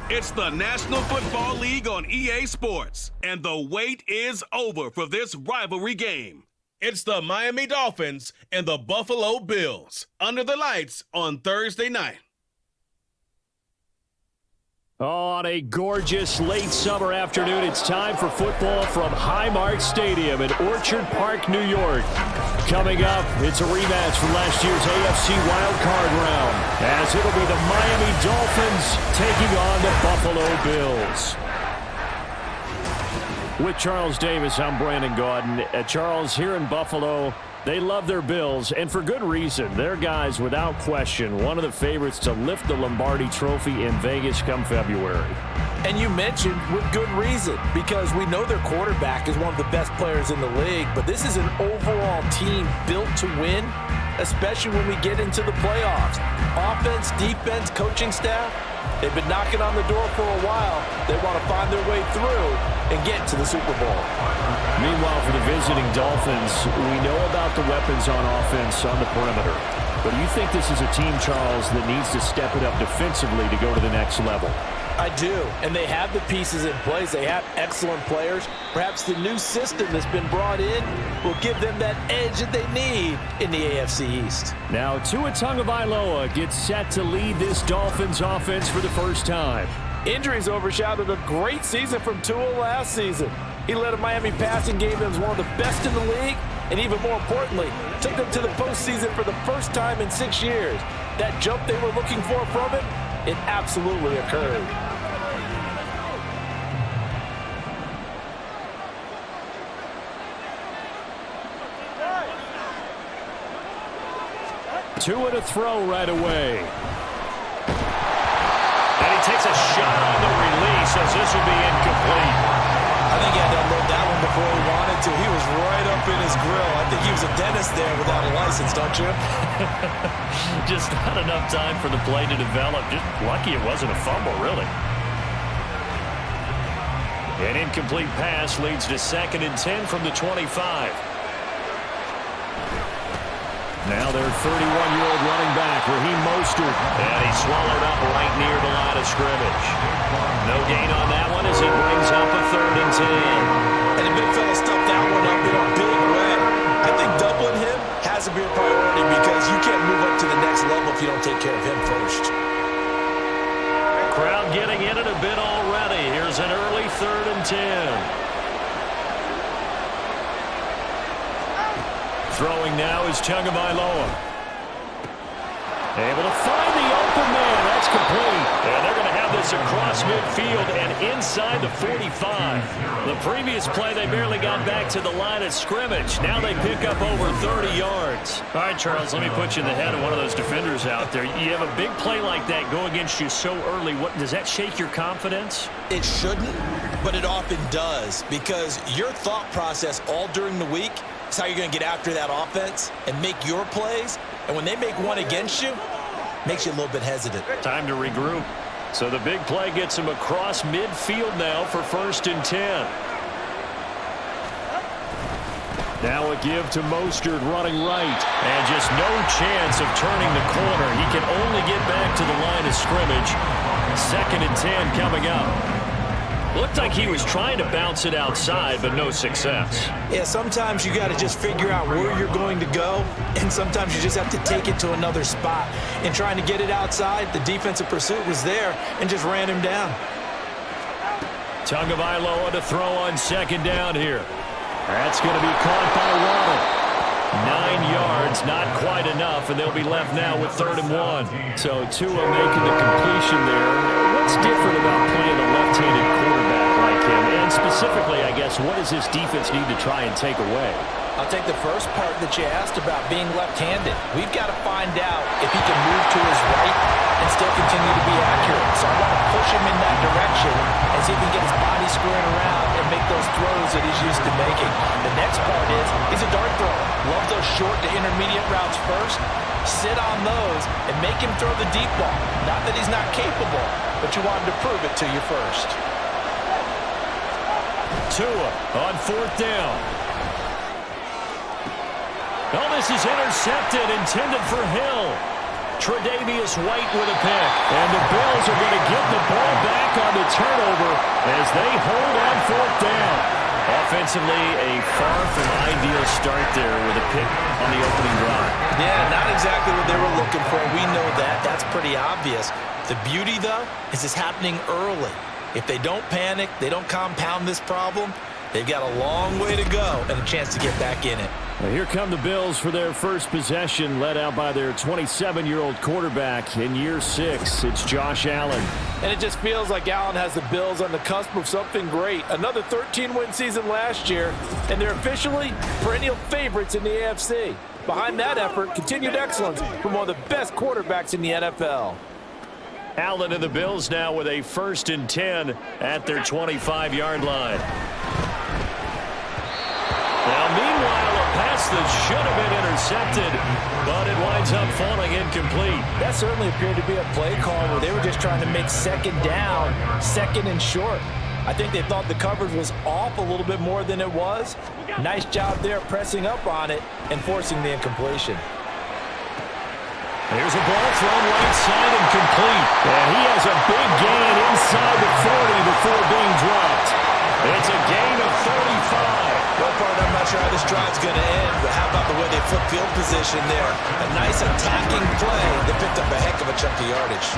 It's the National Football League on EA Sports, and the wait is over for this rivalry game. It's the Miami Dolphins and the Buffalo Bills under the lights on Thursday night. On a gorgeous late summer afternoon, it's time for football from Highmark Stadium in Orchard Park, New York. Coming up, it's a rematch from last year's AFC wildcard round, as it'll be the Miami Dolphins taking on the Buffalo Bills. With Charles Davis, I'm Brandon Gaudin. Charles, here in Buffalo, they love their Bills, and for good reason. They're guys, without question, one of the favorites to lift the Lombardi Trophy in Vegas come February. And you mentioned with good reason, because we know their quarterback is one of the best players in the league, but this is an overall team built to win, especially when we get into the playoffs. Offense, defense, coaching staff, they've been knocking on the door for a while. They want to find their way through and get to the Super Bowl. Meanwhile, for the visiting Dolphins, we know about the weapons on offense on the perimeter. But do you think this is a team, Charles, that needs to step it up defensively to go to the next level? I do, and they have the pieces in place. They have excellent players. Perhaps the new system that's been brought in will give them that edge that they need in the AFC East. Now, Tua Tagovailoa gets set to lead this Dolphins offense for the first time. Injuries overshadowed a great season from Tua last season. He led a Miami passing game that was one of the best in the league, and even more importantly, took them to the postseason for the first time in 6 years. That jump they were looking for from him, it absolutely occurred. Tua to throw right away. And he takes a shot on the release as this will be incomplete. I think he had to unload that one before he wanted to. He was right up in his grill. I think he was a dentist there without a license, don't you? Just not enough time for the play to develop. Just lucky it wasn't a fumble, really. An incomplete pass leads to 2nd and 10 from the 25. Now their 31-year-old running back, Raheem Mostert. And he's swallowed up right near the line of scrimmage. No gain on that one as he brings up a 3rd and 10. And the big fella stuffed that one up in a big way. I think doubling him has to be a priority because you can't move up to the next level if you don't take care of him first. Crowd getting in it a bit already. Here's an early 3rd and 10. Throwing now is Tagovailoa. Able to find the open man. That's complete. And they're going to have this across midfield and inside the 45. The previous play, they barely got back to the line of scrimmage. Now they pick up over 30 yards. All right, Charles, let me put you in the head of one of those defenders out there. You have a big play like that go against you so early. Does that shake your confidence? It shouldn't, but it often does because your thought process all during the week is how you're going to get after that offense and make your plays. And when they make one against you, makes you a little bit hesitant. Time to regroup. So the big play gets him across midfield now for 1st and 10. Now a give to Mostert running right. And just no chance of turning the corner. He can only get back to the line of scrimmage. 2nd and 10 coming up. Looked like he was trying to bounce it outside, but no success. Yeah, sometimes you got to just figure out where you're going to go, and sometimes you just have to take it to another spot. In trying to get it outside, the defensive pursuit was there and just ran him down. Tagovailoa to throw on 2nd down here. That's going to be caught by Waddle. 9 yards, not quite enough, and they'll be left now with 3rd and 1. So Tua making the completion there. What's different about playing a left-handed quarterback like him? And specifically, I guess, what does this defense need to try and take away? I'll take the first part that you asked about being left-handed. We've got to find out if he can move to his right and still continue to be accurate. So I want to push him in that direction and see if he can get his body squared around and make those throws that he's used to making. The next part is he's a dart thrower. Loves those short to intermediate routes first. Sit on those and make him throw the deep ball. Not that he's not capable, but you want him to prove it to you first. Tua on 4th down. Oh, this is intercepted, intended for Hill. Tre'Davious White with a pick. And the Bills are going to get the ball back on the turnover as they hold on 4th down. Offensively, a far from ideal start there with a pick on the opening drive. Yeah, not exactly what they were looking for. We know that. That's pretty obvious. The beauty, though, is it's happening early. If they don't panic, they don't compound this problem, they've got a long way to go and a chance to get back in it. Well, here come the Bills for their first possession, led out by their 27-year-old quarterback in year 6. It's Josh Allen. And it just feels like Allen has the Bills on the cusp of something great. Another 13-win season last year, and they're officially perennial favorites in the AFC. Behind that effort, continued excellence from one of the best quarterbacks in the NFL. Allen and the Bills now with a 1st and 10 at their 25-yard line. Now, meanwhile, a pass that should have been intercepted, but it winds up falling incomplete. That certainly appeared to be a play call where they were just trying to make 2nd down, 2nd and short. I think they thought the coverage was off a little bit more than it was. Nice job there pressing up on it and forcing the incompletion. Here's a ball thrown right side and complete. And he has a big gain inside the 40 before being dropped. It's a gain of 35. Well, part, I'm not sure how this drive's going to end, but how about the way they flip field position there? A nice attacking play that picked up a heck of a chunk of yardage.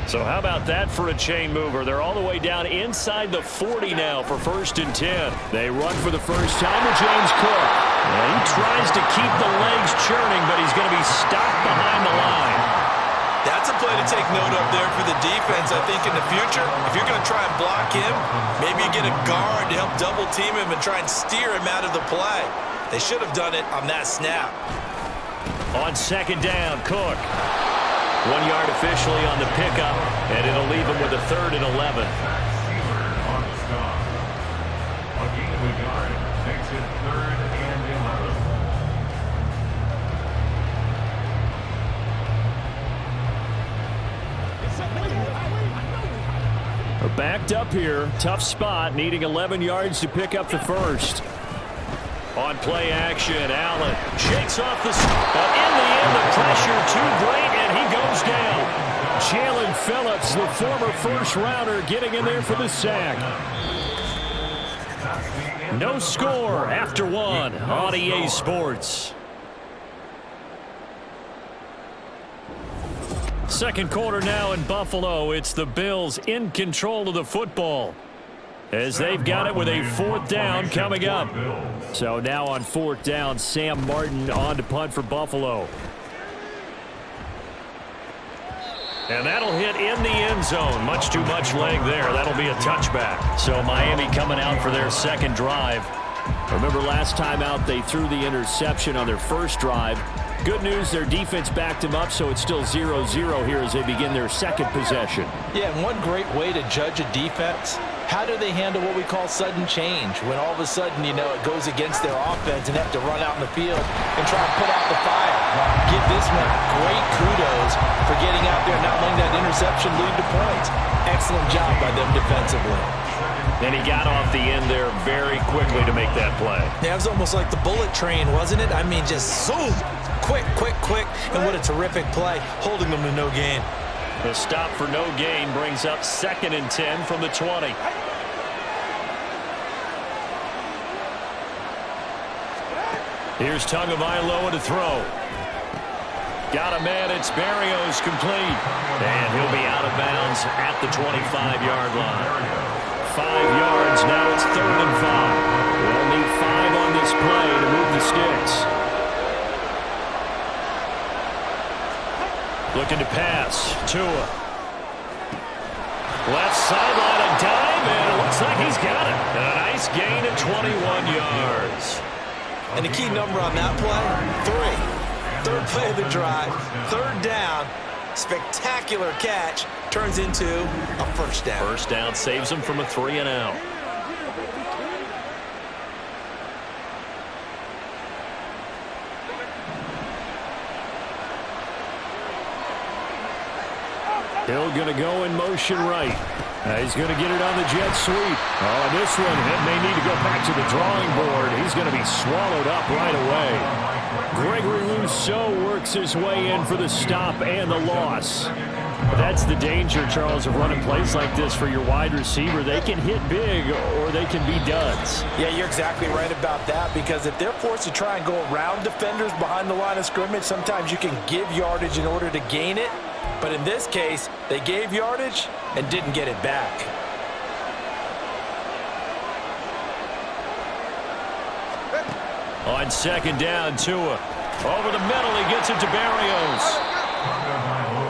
So how about that for a chain mover? They're all the way down inside the 40 now for 1st and 10. They run for the first time to James Cook. And he tries to keep the legs churning, but he's going to be stopped behind the line. That's a play to take note of there for the defense. I think in the future, if you're going to try and block him, maybe you get a guard to help double team him and try and steer him out of the play. They should have done it on that snap. On 2nd down, Cook. 1 yard officially on the pickup, and it'll leave him with a 3rd and 11. We're backed up here. Tough spot, needing 11 yards to pick up the first. On play action, Allen shakes off the... But in the end, the pressure too great, and he goes down. Jalen Phillips, the former first-rounder, getting in there for the sack. No score after 1 on EA Sports. Second quarter now in Buffalo. It's the Bills in control of the football, as they've got it with a 4th down coming up. So now on 4th down, Sam Martin on to punt for Buffalo. And that'll hit in the end zone. Much too much leg there. That'll be a touchback. So Miami coming out for their 2nd drive. Remember last time out they threw the interception on their first drive. Good news, their defense backed them up, so it's still 0-0 here as they begin their 2nd possession. Yeah, and one great way to judge a defense, how do they handle what we call sudden change? When all of a sudden, you know, it goes against their offense and they have to run out in the field and try and put out the fire. Give this one great kudos for getting out there and not letting that interception lead to points. Excellent job by them defensively. And he got off the end there very quickly to make that play. Yeah, it was almost like the bullet train, wasn't it? I mean, just zoom. Quick, quick, quick. And what a terrific play, holding them to no gain. The stop for no gain brings up 2nd and 10 from the 20. Here's Tagovailoa to throw. Got a man, it's Berrios, complete. And he'll be out of bounds at the 25-yard line. 5 yards, now it's 3rd and 5. They'll need 5 on this play to move the sticks. Looking to pass. Tua. Left sideline, a dive, and it looks like he's got it. And a nice gain of 21 yards. And the key number on that play, 3. 3rd play of the drive, 3rd down. Spectacular catch turns into a 1st down. 1st down saves him from a 3 and out. Hill going to go in motion right. He's going to get it on the jet sweep. Oh, this one may need to go back to the drawing board. He's going to be swallowed up right away. Gregory Rousseau works his way in for the stop and the loss. That's the danger, Charles, of running plays like this for your wide receiver. They can hit big or they can be duds. Yeah, you're exactly right about that, because if they're forced to try and go around defenders behind the line of scrimmage, sometimes you can give yardage in order to gain it. But in this case, they gave yardage and didn't get it back. On second down, Tua. Over the middle, he gets it to Barrios.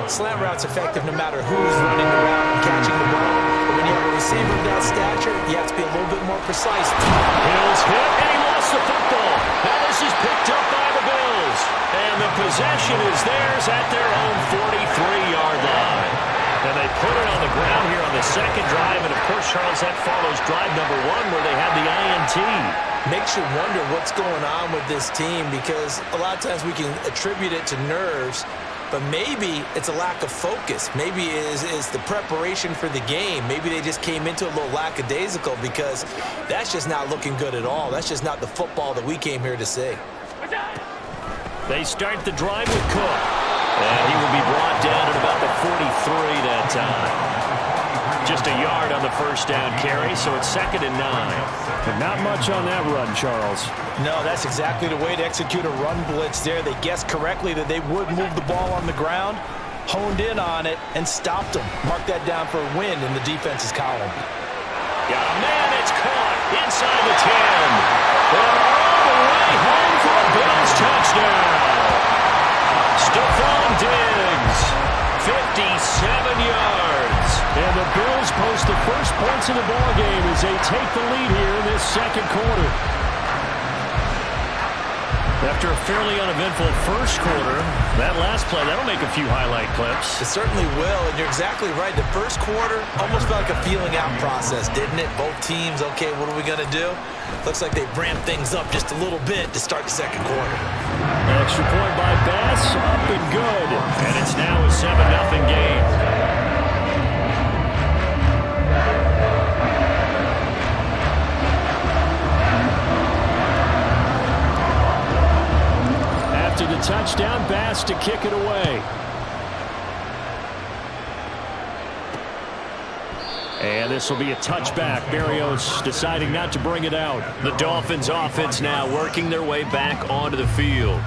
Slant route's effective no matter who's running around and catching the ball. But when you have a receiver of that stature, you have to be a little bit more precise. Hill's hit, and he lost the football. Now this is picked up by the Bills. And the possession is theirs at their own 43-yard line. And they put it on the ground here on the second drive. And, of course, Charles, that follows drive number 1 where they had the INT. Makes you wonder what's going on with this team, because a lot of times we can attribute it to nerves, but maybe it's a lack of focus. Maybe it's the preparation for the game. Maybe they just came into a little lackadaisical, because that's just not looking good at all. That's just not the football that we came here to see. They start the drive with Cook. And he will be brought down at about the 43 that time. Just a yard on the first down carry, so it's 2nd and 9. And not much on that run, Charles. No, that's exactly the way to execute a run blitz there. They guessed correctly that they would move the ball on the ground, honed in on it, and stopped them. Mark that down for a win in the defense's column. Got a man, it's caught inside the 10. And all the way home for a Bills touchdown. Stephon Diggs, 57 yards. And the Bills post the first points of the ballgame as they take the lead here in this second quarter. After a fairly uneventful first quarter, that last play, that'll make a few highlight clips. It certainly will, and you're exactly right. The first quarter almost felt like a feeling out process, didn't it? Both teams, okay, what are we going to do? Looks like they ramped things up just a little bit to start the second quarter. Extra point by Bass, up and good. And it's now a 7-0 game. After the touchdown, Bass to kick it away. And this will be a touchback. Barrios deciding not to bring it out. The Dolphins offense now working their way back onto the field.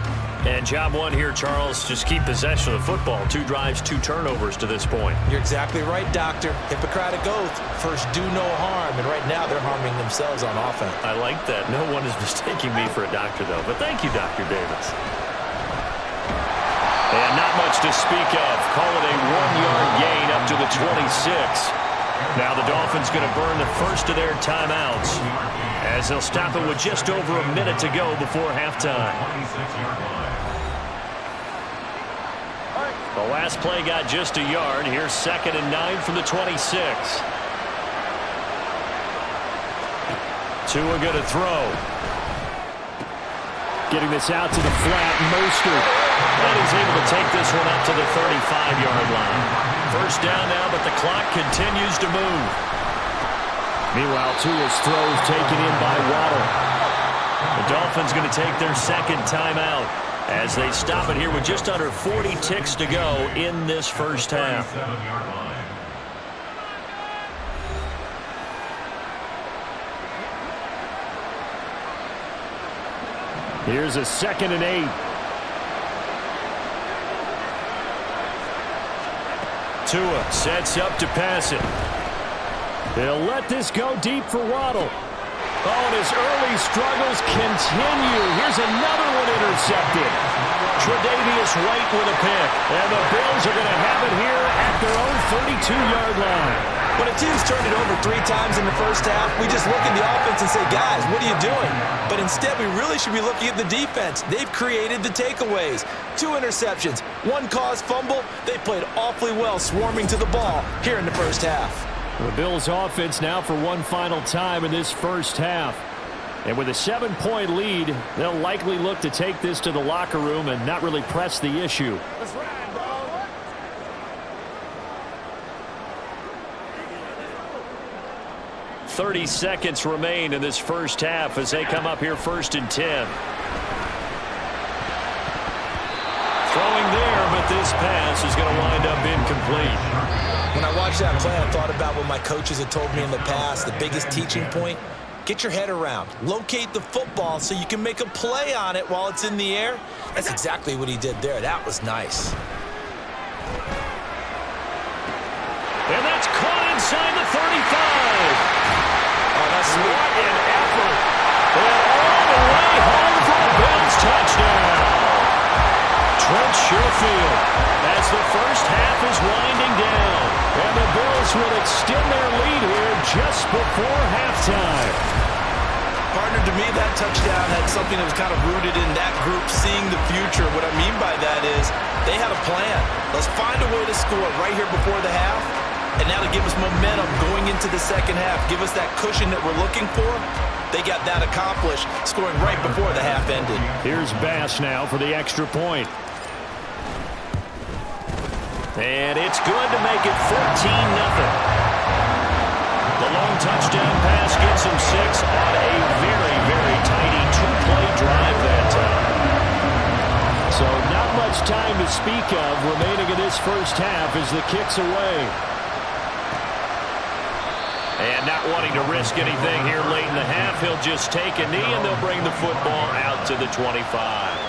And job 1 here, Charles, just keep possession of the football. 2 drives, 2 turnovers to this point. You're exactly right, Doctor. Hippocratic oath. First, do no harm. And right now, they're harming themselves on offense. I like that. No one is mistaking me for a doctor, though. But thank you, Dr. Davis. And not much to speak of. Call it a 1-yard gain up to the 26. Now the Dolphins going to burn the first of their timeouts as they'll stop it with just over a minute to go before halftime. The last play got just a yard. Here's 2nd and 9 from the 26. Tua going to throw. Getting this out to the flat, Mostert. And he's able to take this one up to the 35-yard line. First down now, but the clock continues to move. Meanwhile, Tua's throws taken in by Waddle. The Dolphins going to take their second timeout as they stop it here with just under 40 ticks to go in this first half. Here's a 2nd and 8. Tua sets up to pass it. They'll let this go deep for Waddle. Oh, and his early struggles continue. Here's another one intercepted. Tre'Davious White with a pick. And the Bills are going to have it here at their own 32-yard line. When a team's turned it over 3 times in the first half, we just look at the offense and say, guys, what are you doing? But instead, we really should be looking at the defense. They've created the takeaways. 2 interceptions, 1 caused fumble. They played awfully well swarming to the ball here in the first half. The Bills offense now for one final time in this first half. And with a 7-point lead, they'll likely look to take this to the locker room and not really press the issue. 30 seconds remain in this first half as they come up here 1st and 10. Throwing there, but this pass is going to wind up incomplete. When I watched that play, I thought about what my coaches had told me in the past. The biggest teaching point, get your head around. Locate the football so you can make a play on it while it's in the air. That's exactly what he did there. That was nice. And that's caught inside the 35. Oh, that's sweet. What an effort. And all the way home for a Bills touchdown. Trent Sherfield as the first half is winding down. And the Bills will extend their lead here just before halftime. Partner, to me, that touchdown had something that was kind of rooted in that group seeing the future. What I mean by that is they had a plan. Let's find a way to score right here before the half. And now to give us momentum going into the second half, give us that cushion that we're looking for. They got that accomplished, scoring right before the half ended. Here's Bass now for the extra point. And it's good to make it 14-0. The long touchdown pass gets him 6 on a very, very tidy 2-play drive that time. So not much time to speak of remaining in this first half as the kick's away. And not wanting to risk anything here late in the half, he'll just take a knee and they'll bring the football out to the 25.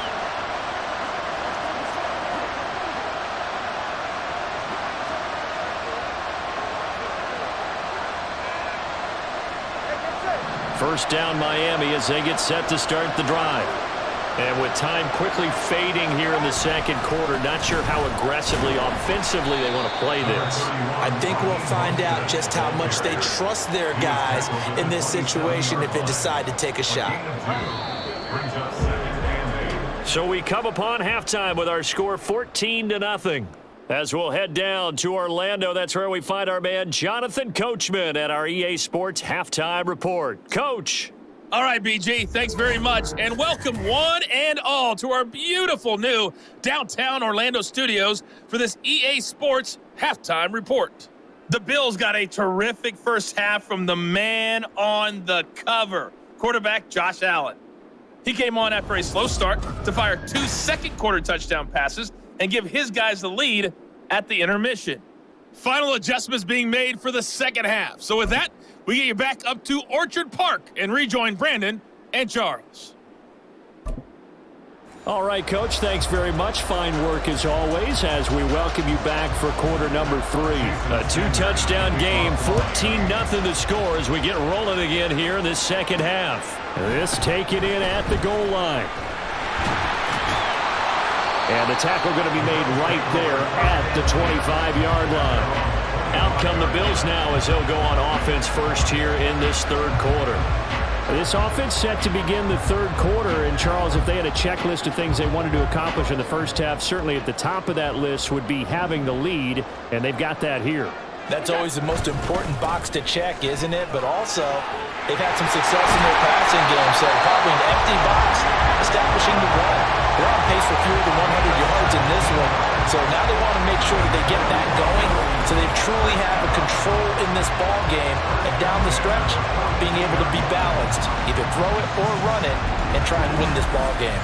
First down Miami as they get set to start the drive. And with time quickly fading here in the second quarter, not sure how aggressively, offensively they want to play this. I think we'll find out just how much they trust their guys in this situation if they decide to take a shot. So we come upon halftime with our score 14-0. As we'll head down to Orlando, that's where we find our man Jonathan Coachman at our EA Sports Halftime Report. Coach. All right, BG, thanks very much, and welcome one and all to our beautiful new downtown Orlando studios for this EA Sports Halftime Report. The Bills got a terrific first half from the man on the cover, quarterback Josh Allen. He came on after a slow start to fire 2 second-quarter touchdown passes and give his guys the lead at the intermission. Final adjustments being made for the second half. So with that, we get you back up to Orchard Park and rejoin Brandon and Charles. All right, Coach, thanks very much. Fine work as always as we welcome you back for quarter number 3. A 2-touchdown game, 14-0 the score as we get rolling again here in this second half. This taken in at the goal line. And the tackle going to be made right there at the 25-yard line. Out come the Bills now as they'll go on offense first here in this third quarter. This offense set to begin the third quarter. And, Charles, if they had a checklist of things they wanted to accomplish in the first half, certainly at the top of that list would be having the lead, and they've got that here. That's always the most important box to check, isn't it? But also, they've had some success in their passing game, so probably an empty box establishing the run. They're on pace for fewer than 100 yards in this one, so now they want to make sure that they get that going so they truly have a control in this ball game, and down the stretch, being able to be balanced, either throw it or run it, and try and win this ball game.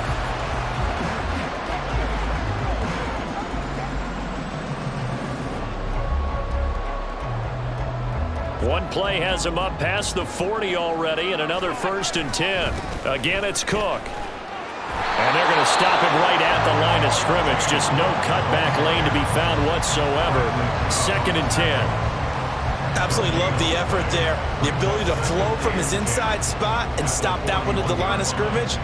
One play has him up past the 40 already, and another 1st and 10. Again, it's Cook. And they're going to stop him right at the line of scrimmage. Just no cutback lane to be found whatsoever. 2nd and 10. Absolutely love the effort there. The ability to flow from his inside spot and stop that one at the line of scrimmage.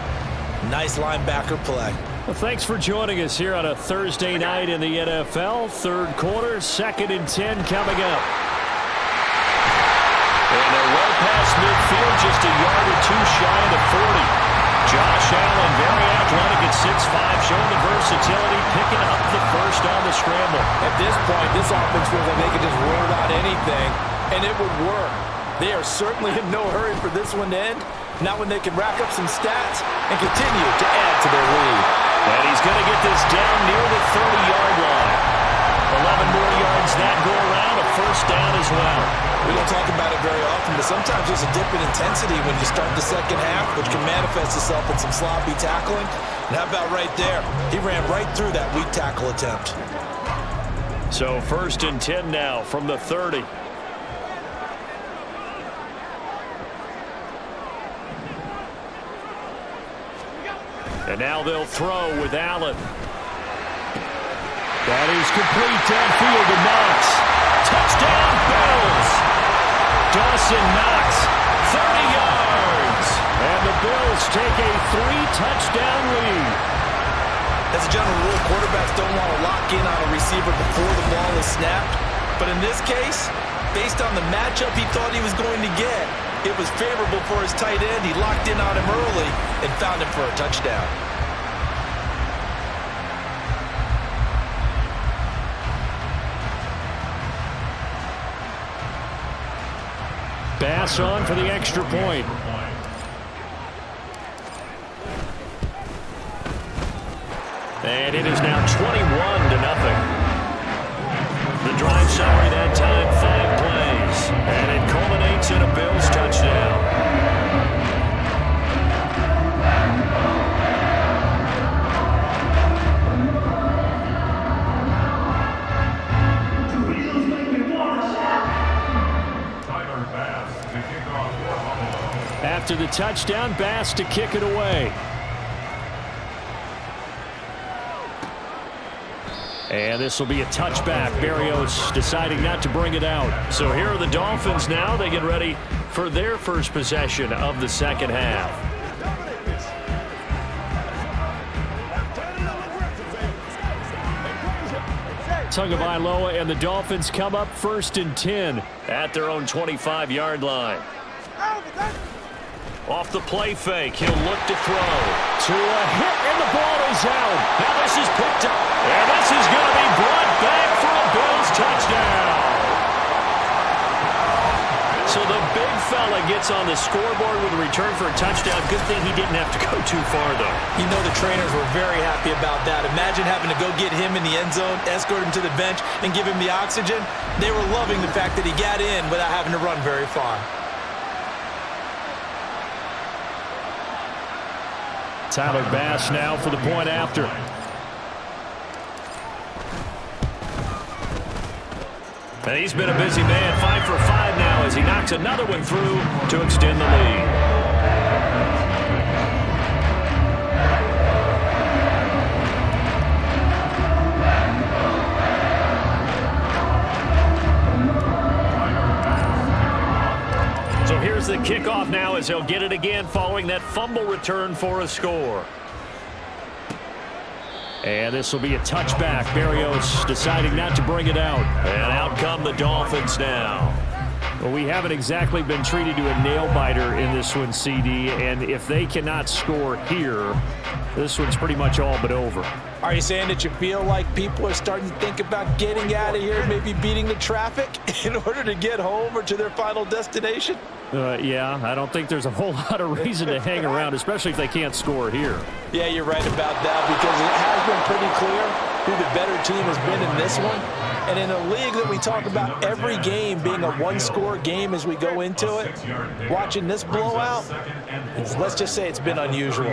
Nice linebacker play. Well, thanks for joining us here on a Thursday night in the NFL. Third quarter, 2nd and 10 coming up. And they're well past midfield, just a yard or two shy of the 40. Josh Allen, very athletic at 6'5", showing the versatility, picking up the first on the scramble. At this point, this offense feels like they could just roll out anything, and it would work. They are certainly in no hurry for this one to end, not when they can rack up some stats and continue to add to their lead. And he's going to get this down near the 30-yard line. 11 more yards that go around, a first down as well. We don't talk about it very often, but sometimes there's a dip in intensity when you start the second half, which can manifest itself in some sloppy tackling. And how about right there? He ran right through that weak tackle attempt. So 1st and 10 now from the 30. And now they'll throw with Allen. That is complete downfield to Knox. Touchdown, Bills. Dawson Knox, 30 yards. And the Bills take a 3-touchdown lead. As a general rule, quarterbacks don't want to lock in on a receiver before the ball is snapped. But in this case, based on the matchup he thought he was going to get, it was favorable for his tight end. He locked in on him early and found him for a touchdown. Bass on for the extra point. And it is now 21-0. The drive summary that time, 5 plays. And it culminates in a Bills touchdown. After the touchdown, Bass to kick it away. And this will be a touchback. Berrios deciding not to bring it out. So here are the Dolphins now. They get ready for their first possession of the second half. Tagovailoa and the Dolphins come up 1st and 10 at their own 25-yard line. Off the play fake, he'll look to throw. To a hit, and the ball is out. Now this is picked up, and this is going to be brought back for a Bills touchdown. So the big fella gets on the scoreboard with a return for a touchdown. Good thing he didn't have to go too far, though. You know the trainers were very happy about that. Imagine having to go get him in the end zone, escort him to the bench, and give him the oxygen. They were loving the fact that he got in without having to run very far. Tyler Bass now for the point after. And he's been a busy man, 5 for 5 now as he knocks another one through to extend the lead. So here's the kickoff now as he'll get it again following that fumble return for a score. And this will be a touchback. Berrios deciding not to bring it out. And out come the Dolphins now. Well, we haven't exactly been treated to a nail-biter in this one, CD. And if they cannot score here, this one's pretty much all but over. Are you saying that you feel like people are starting to think about getting out of here, maybe beating the traffic in order to get home or to their final destination? Yeah, I don't think there's a whole lot of reason to hang around, especially if they can't score here. Yeah, you're right about that because it has been pretty clear who the better team has been in this one. And in a league that we talk about every game being a one-score game as we go into it, watching this blowout, let's just say it's been unusual.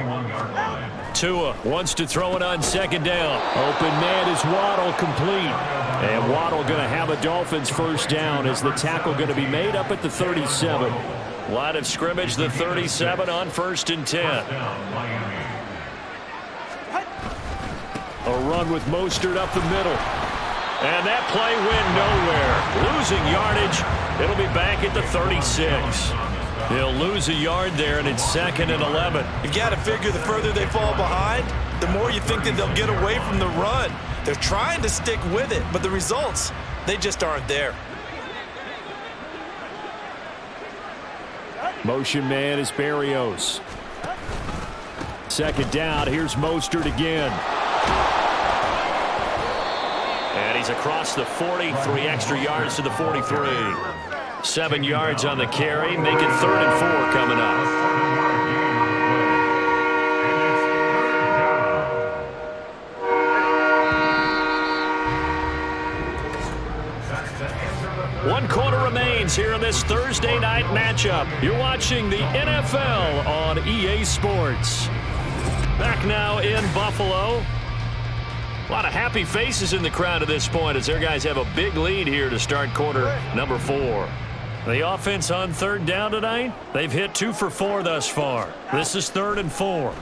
Tua wants to throw it on second down. Open man is Waddle, complete. And Waddle going to have a Dolphins first down as the tackle going to be made up at the 37. Line of scrimmage, the 37 on 1st and 10. A run with Mostert up the middle. And that play went nowhere. Losing yardage. It'll be back at the 36. They'll lose a yard there, and it's 2nd and 11. You've got to figure the further they fall behind, the more you think that they'll get away from the run. They're trying to stick with it, but the results, they just aren't there. Motion man is Berrios. Second down, here's Mostert again. And he's across the 40, 3 extra yards to the 43. 7 yards on the carry, make it 3rd and 4 coming up. here in this Thursday night matchup. You're watching the NFL on EA Sports. Back now in Buffalo. A lot of happy faces in the crowd at this point as their guys have a big lead here to start quarter number 4. The offense on third down tonight, they've hit 2 for 4 thus far. This is 3rd and 4.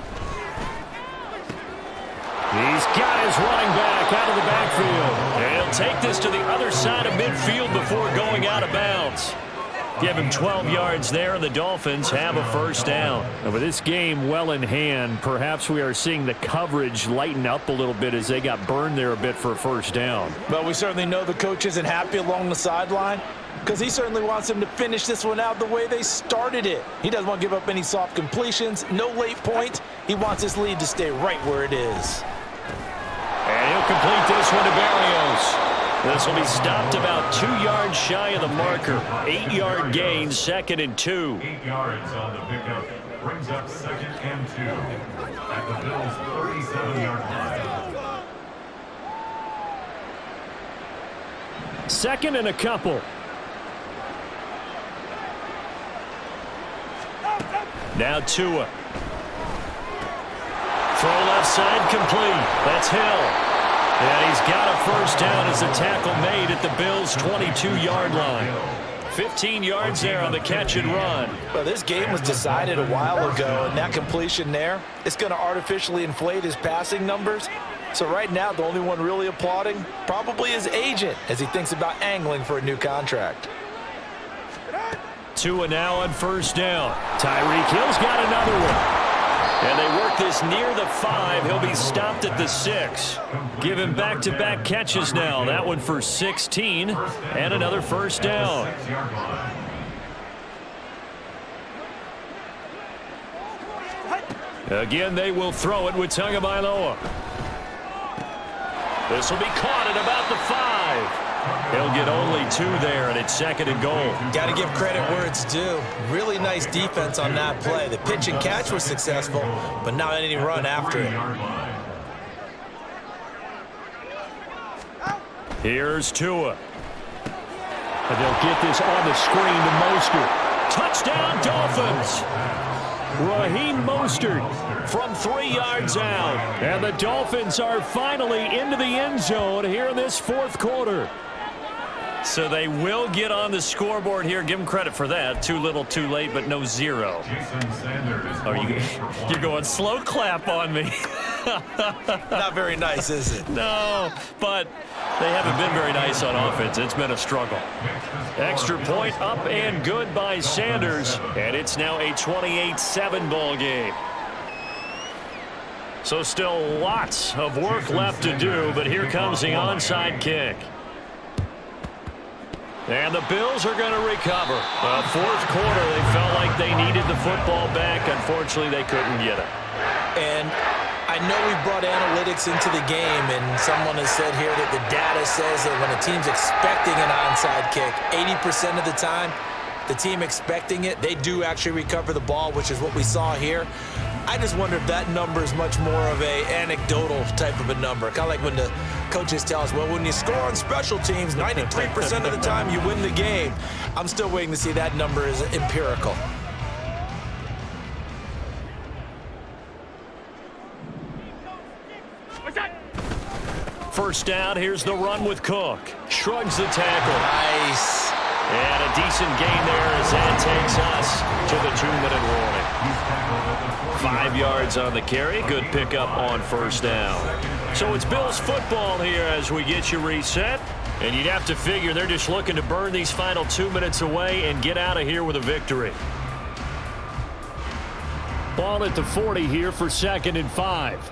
He's got his running back out of the backfield. And he'll take this to the other side of midfield before going out of bounds. Give him 12 yards there, and the Dolphins have a first down. And with this game well in hand, perhaps we are seeing the coverage lighten up a little bit as they got burned there a bit for a first down. But we certainly know the coach isn't happy along the sideline because he certainly wants them to finish this one out the way they started it. He doesn't want to give up any soft completions, no late points. He wants his lead to stay right where it is. And he'll complete this one to Barrios. This will be stopped about 2 yards shy of the marker. 8-yard gain, 2nd and 2. 8 yards on the pickup. Brings up 2nd and 2 at the Bills' 37-yard line. 2nd and a couple. Now Tua. Throw left side complete. That's Hill. And he's got a first down as the tackle made at the Bills' 22-yard line. 15 yards there on the catch and run. Well, this game was decided a while ago, and that completion there, it's going to artificially inflate his passing numbers. So right now, the only one really applauding probably his agent as he thinks about angling for a new contract. Tua now on first down. Tyreek Hill's got another one. And they work this near the 5. He'll be stopped at the 6. Give him back-to-back catches now. That one for 16 and another first down. Again, they will throw it with Tagovailoa. This will be caught at about the 5. He'll get only 2 there, and it's 2nd and goal. Got to give credit where it's due. Really nice defense on that play. The pitch and catch was successful, but not any run after it. Here's Tua. And they'll get this on the screen to Mostert. Touchdown, Dolphins! Raheem Mostert from 3 yards out. And the Dolphins are finally into the end zone here in this 4th quarter. So they will get on the scoreboard here. Give them credit for that. Too little, too late, but no 0. You're going slow clap on me. Not very nice, is it? No, but they haven't been very nice on offense. It's been a struggle. Extra point up and good by Sanders, and it's now a 28-7 ball game. So still lots of work left to do, but here comes the onside kick. And the Bills are going to recover. 4th quarter, they felt like they needed the football back. Unfortunately, they couldn't get it. And I know we've brought analytics into the game, and someone has said here that the data says that when a team's expecting an onside kick, 80% of the time, the team expecting it, they do actually recover the ball, which is what we saw here. I just wonder if that number is much more of a anecdotal type of a number. Kind of like when the coaches tell us, well, when you score on special teams, 93% of the time you win the game. I'm still waiting to see that number is empirical. First down, here's the run with Cook. Shrugs the tackle. Nice. And a decent gain there as that takes us to the 2-minute warning. 5 yards on the carry. Good pickup on first down. So it's Bills football here as we get you reset. And you'd have to figure they're just looking to burn these final 2 minutes away and get out of here with a victory. Ball at the 40 here for 2nd and 5.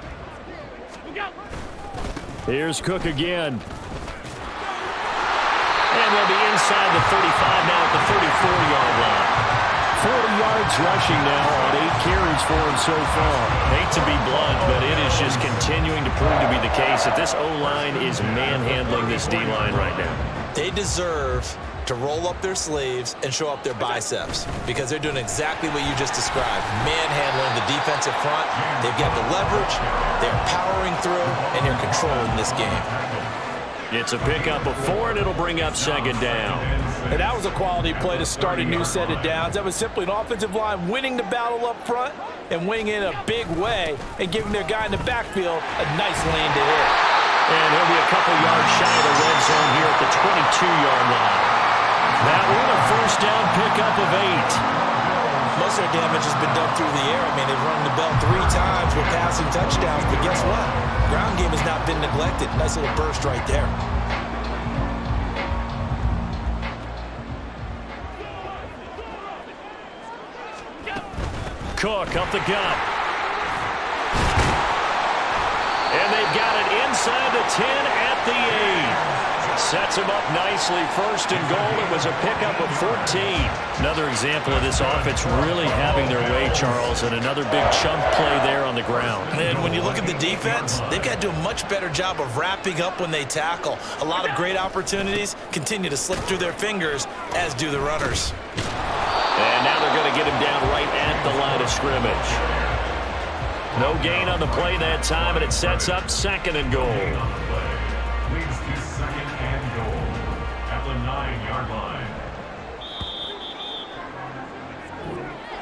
Here's Cook again. And they'll be inside the 35 now at the 34-yard line. 40 yards rushing now on 8 carries for him so far. Hate to be blunt, but it is just continuing to prove to be the case that this O-line is manhandling this D-line right now. They deserve to roll up their sleeves and show up their biceps because they're doing exactly what you just described, manhandling the defensive front. They've got the leverage, they're powering through, and they're controlling this game. It's a pickup of 4, and it'll bring up second down. And that was a quality play to start a new set of downs. That was simply an offensive line winning the battle up front and winning in a big way and giving their guy in the backfield a nice lane to hit. And he'll be a couple yards shy of the red zone here at the 22-yard line. That one a first down pickup of 8. Most of their damage has been done through the air. I mean, they've run the bell 3 times with passing touchdowns, but guess what? Ground game has not been neglected. Nice little burst right there. Cook up the gut. And they've got it inside the 10 at the 8. Sets him up nicely. First and goal. It was a pickup of 14. Another example of this offense really having their way, Charles, and another big chunk play there on the ground. And when you look at the defense, they've got to do a much better job of wrapping up when they tackle. A lot of great opportunities continue to slip through their fingers, as do the runners. And now they're going to get him down right at the line of scrimmage. No gain on the play that time, and it sets up second and goal. Leads to second and goal at the 9-yard line.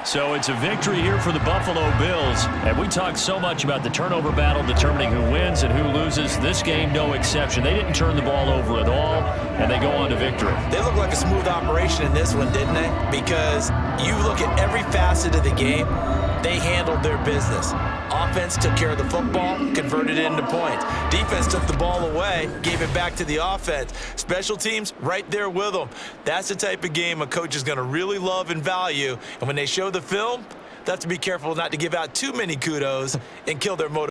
So it's a victory here for the Buffalo Bills. And we talked so much about the turnover battle determining who wins and who loses. This game, no exception. They didn't turn the ball over at all, and they go on to victory. They look like a smooth operation in this one, didn't they? Because you look at every facet of the game, they handled their business. Offense took care of the football, converted it into points. Defense took the ball away, gave it back to the offense. Special teams, right there with them. That's the type of game a coach is going to really love and value. And when they show the film, they have to be careful not to give out too many kudos and kill their motivation.